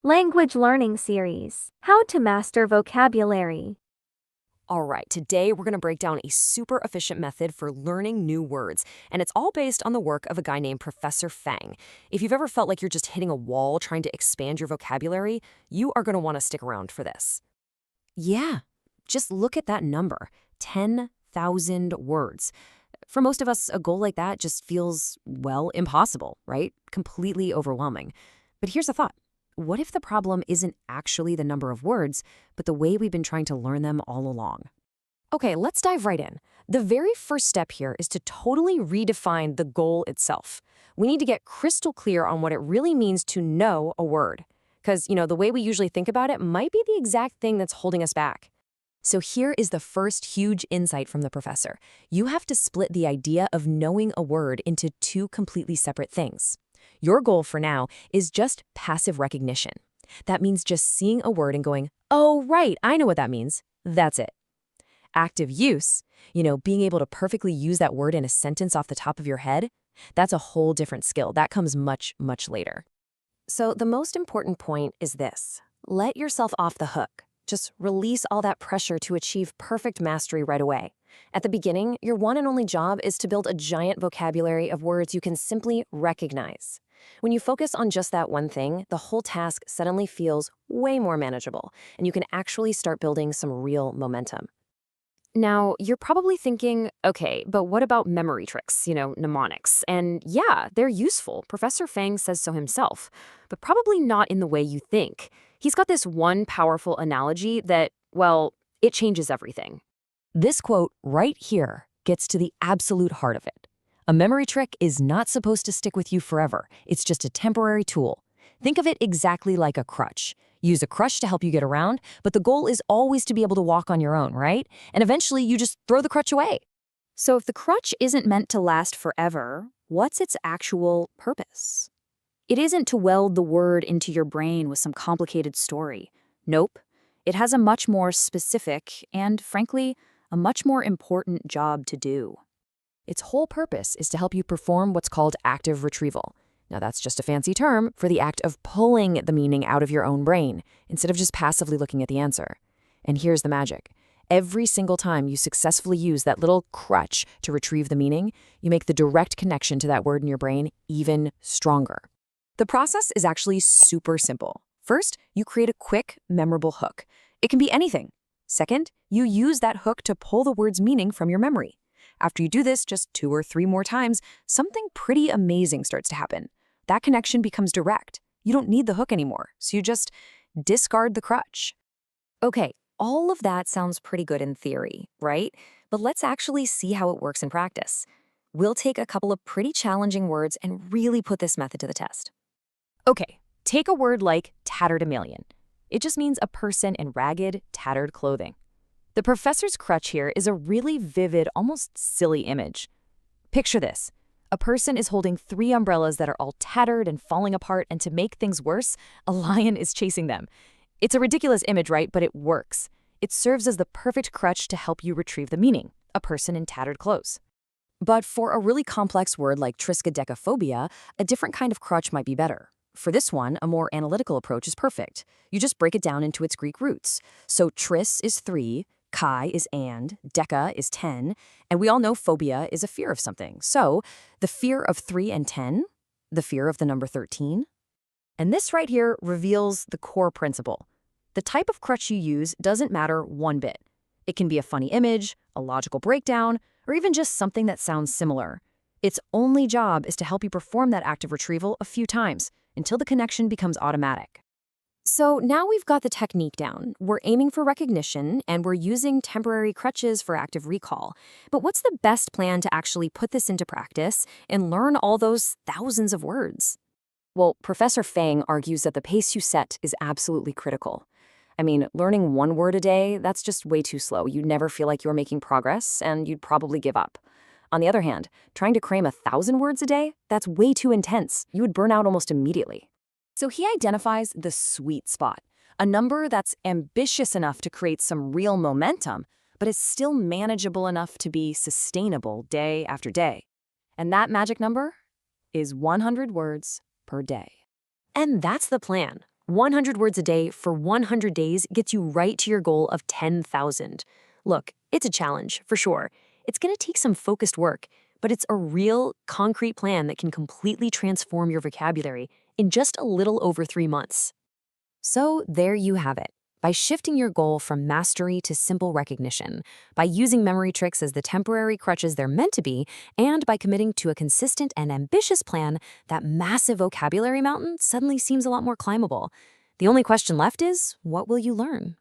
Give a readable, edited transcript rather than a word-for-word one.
Language Learning Series. How to Master Vocabulary. All right, today we're going to break down a super efficient method for learning new words, and it's all based on the work of a guy named Professor Fang. If you've ever felt like you're just hitting a wall trying to expand your vocabulary, you are going to want to stick around for this. Yeah, just look at that number, 10,000 words. For most of us, a goal like that just feels, well, impossible, right? Completely overwhelming. But here's a thought. What if the problem isn't actually the number of words, but the way we've been trying to learn them all along? Okay, let's dive right in. The very first step here is to totally redefine the goal itself. We need to get crystal clear on what it really means to know a word. Because, the way we usually think about it might be the exact thing that's holding us back. So here is the first huge insight from the professor. You have to split the idea of knowing a word into two completely separate things. Your goal for now is just passive recognition. That means just seeing a word and going, oh, right, I know what that means. That's it. Active use, being able to perfectly use that word in a sentence off the top of your head, that's a whole different skill. That comes much, much later. So the most important point is this. Let yourself off the hook. Just release all that pressure to achieve perfect mastery right away. At the beginning, your one and only job is to build a giant vocabulary of words you can simply recognize. When you focus on just that one thing, the whole task suddenly feels way more manageable, and you can actually start building some real momentum. Now, you're probably thinking, okay, but what about memory tricks, mnemonics? And yeah, they're useful. Professor Fang says so himself, but probably not in the way you think. He's got this one powerful analogy that, well, it changes everything. This quote right here gets to the absolute heart of it. A memory trick is not supposed to stick with you forever. It's just a temporary tool. Think of it exactly like a crutch. Use a crutch to help you get around, but the goal is always to be able to walk on your own, right? And eventually you just throw the crutch away. So if the crutch isn't meant to last forever, what's its actual purpose? It isn't to weld the word into your brain with some complicated story. Nope. It has a much more specific and, frankly, a much more important job to do. Its whole purpose is to help you perform what's called active retrieval. Now, that's just a fancy term for the act of pulling the meaning out of your own brain, instead of just passively looking at the answer. And here's the magic. Every single time you successfully use that little crutch to retrieve the meaning, you make the direct connection to that word in your brain even stronger. The process is actually super simple. First, you create a quick, memorable hook. It can be anything. Second, you use that hook to pull the word's meaning from your memory. After you do this just 2 or 3 more times, something pretty amazing starts to happen. That connection becomes direct. You don't need the hook anymore, so you just discard the crutch. Okay, all of that sounds pretty good in theory, right? But let's actually see how it works in practice. We'll take a couple of pretty challenging words and really put this method to the test. Okay, take a word like tatterdemalion. It just means a person in ragged, tattered clothing. The professor's crutch here is a really vivid, almost silly image. Picture this. A person is holding 3 umbrellas that are all tattered and falling apart, and to make things worse, a lion is chasing them. It's a ridiculous image, right? But it works. It serves as the perfect crutch to help you retrieve the meaning, a person in tattered clothes. But for a really complex word like triskaidekaphobia, a different kind of crutch might be better. For this one, a more analytical approach is perfect. You just break it down into its Greek roots. So tris is 3, kai is and, deca is 10, and we all know phobia is a fear of something. So the fear of 3 and 10, the fear of the number 13. And this right here reveals the core principle. The type of crutch you use doesn't matter one bit. It can be a funny image, a logical breakdown, or even just something that sounds similar. Its only job is to help you perform that active retrieval a few times until the connection becomes automatic. So now we've got the technique down. We're aiming for recognition, and we're using temporary crutches for active recall. But what's the best plan to actually put this into practice and learn all those thousands of words? Well, Professor Fang argues that the pace you set is absolutely critical. I mean, learning 1 word a day, that's just way too slow. You'd never feel like you're making progress, and you'd probably give up. On the other hand, trying to cram 1,000 words a day, that's way too intense. You would burn out almost immediately. So he identifies the sweet spot, a number that's ambitious enough to create some real momentum, but is still manageable enough to be sustainable day after day. And that magic number is 100 words per day. And that's the plan. 100 words a day for 100 days gets you right to your goal of 10,000. Look, it's a challenge, for sure. It's going to take some focused work, but it's a real, concrete plan that can completely transform your vocabulary in just a little over 3 months. So there you have it. By shifting your goal from mastery to simple recognition, by using memory tricks as the temporary crutches they're meant to be, and by committing to a consistent and ambitious plan, that massive vocabulary mountain suddenly seems a lot more climbable. The only question left is, what will you learn?